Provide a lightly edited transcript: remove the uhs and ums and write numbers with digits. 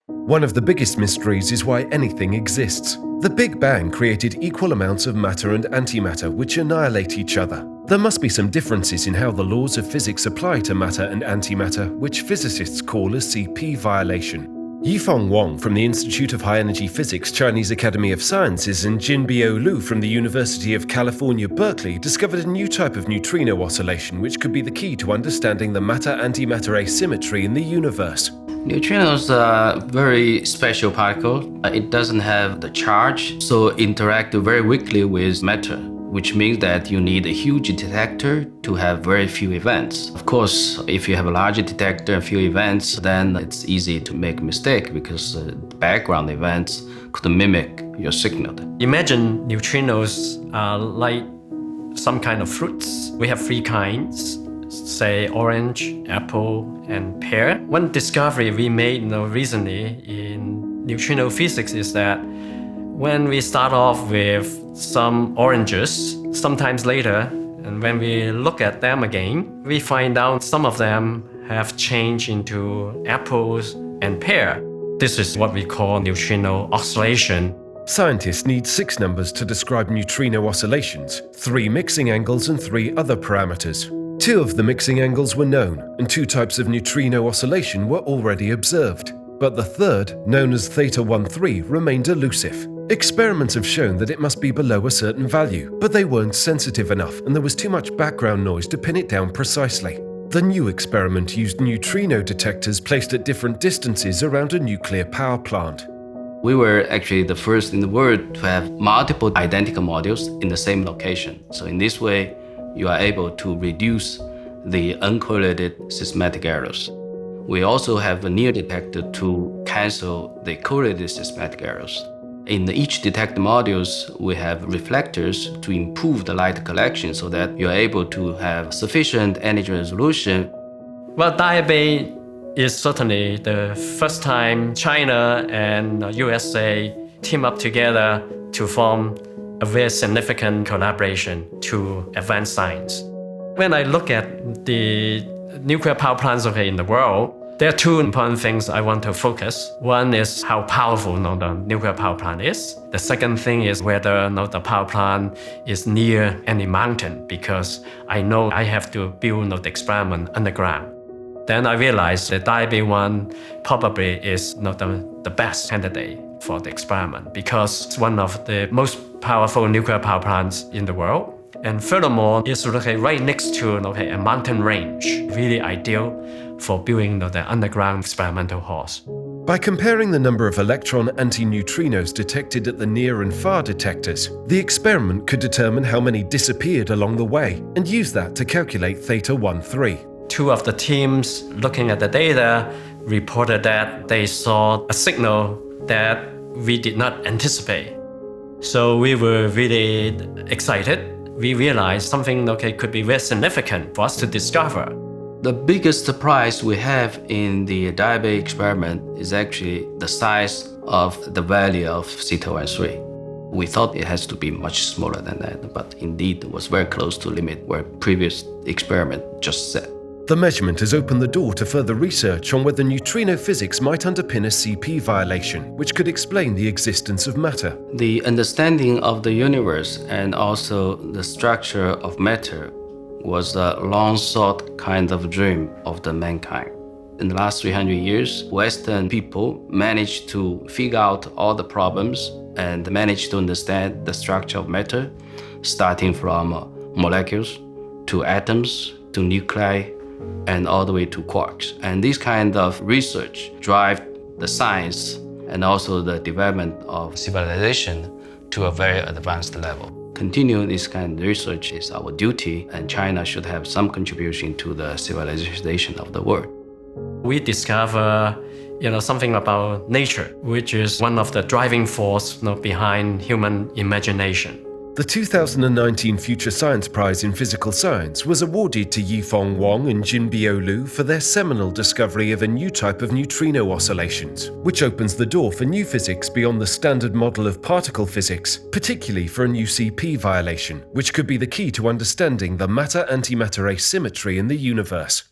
One of the biggest mysteries is why anything exists. The Big Bang created equal amounts of matter and antimatter which annihilate each other. There must be some differences in how the laws of physics apply to matter and antimatter, which physicists call a CP violation. Yifang Wang from the Institute of High Energy Physics, Chinese Academy of Sciences, and Kam-Biu Lu from the University of California, Berkeley discovered a new type of neutrino oscillation which could be the key to understanding the matter-antimatter asymmetry in the universe. Neutrinos are a very special particle. It doesn't have the charge, so interact very weakly with matter, which means that you need a huge detector to have very few events. Of course, if you have a larger detector and few events, then it's easy to make a mistake because background events could mimic your signal. Imagine neutrinos are like some kind of fruits. We have three kinds, say orange, apple, and pear. One discovery we made recently in neutrino physics is that when we start off with some oranges, sometimes later, and when we look at them again, we find out some of them have changed into apples and pear. This is what we call neutrino oscillation. Scientists need 6 numbers to describe neutrino oscillations, 3 mixing angles and 3 other parameters. 2 of the mixing angles were known, and 2 types of neutrino oscillation were already observed. But the third, known as θ13, remained elusive. Experiments have shown that it must be below a certain value, but they weren't sensitive enough and there was too much background noise to pin it down precisely. The new experiment used neutrino detectors placed at different distances around a nuclear power plant. We were actually the first in the world to have multiple identical modules in the same location. So in this way, you are able to reduce the uncorrelated systematic errors. We also have a near detector to cancel the correlated systematic errors. In each detector modules, we have reflectors to improve the light collection so that you're able to have sufficient energy resolution. Well, Diabase is certainly the first time China and USA team up together to form a very significant collaboration to advance science. When I look at the nuclear power plants in the world, there are 2 important things I want to focus. One is how powerful the nuclear power plant is. The second thing is whether the power plant is near any mountain, because I know I have to build the experiment underground. Then I realized that Diabase 1 probably is the best candidate for the experiment because it's one of the most powerful nuclear power plants in the world. And furthermore, it's right next to a mountain range, really ideal for building the underground experimental halls. By comparing the number of electron antineutrinos detected at the near and far detectors, the experiment could determine how many disappeared along the way and use that to calculate θ13. 2 of the teams looking at the data reported that they saw a signal that we did not anticipate. So we were really excited. We realized something could be very significant for us to discover. The biggest surprise we have in the Diabase experiment is actually the size of the value of θ13. We thought it has to be much smaller than that, but indeed it was very close to the limit where previous experiment just set. The measurement has opened the door to further research on whether neutrino physics might underpin a CP violation, which could explain the existence of matter. The understanding of the universe and also the structure of matter was a long-sought kind of dream of the mankind. In the last 300 years, Western people managed to figure out all the problems and managed to understand the structure of matter, starting from molecules to atoms to nuclei and all the way to quarks. And this kind of research drives the science and also the development of civilization to a very advanced level. Continue this kind of research is our duty, and China should have some contribution to the civilization of the world. We discover something about nature, which is one of the driving force behind human imagination. The 2019 Future Science Prize in Physical Science was awarded to Yifang Wang and Kam-Biu Lu for their seminal discovery of a new type of neutrino oscillations, which opens the door for new physics beyond the standard model of particle physics, particularly for a new CP violation, which could be the key to understanding the matter-antimatter asymmetry in the universe.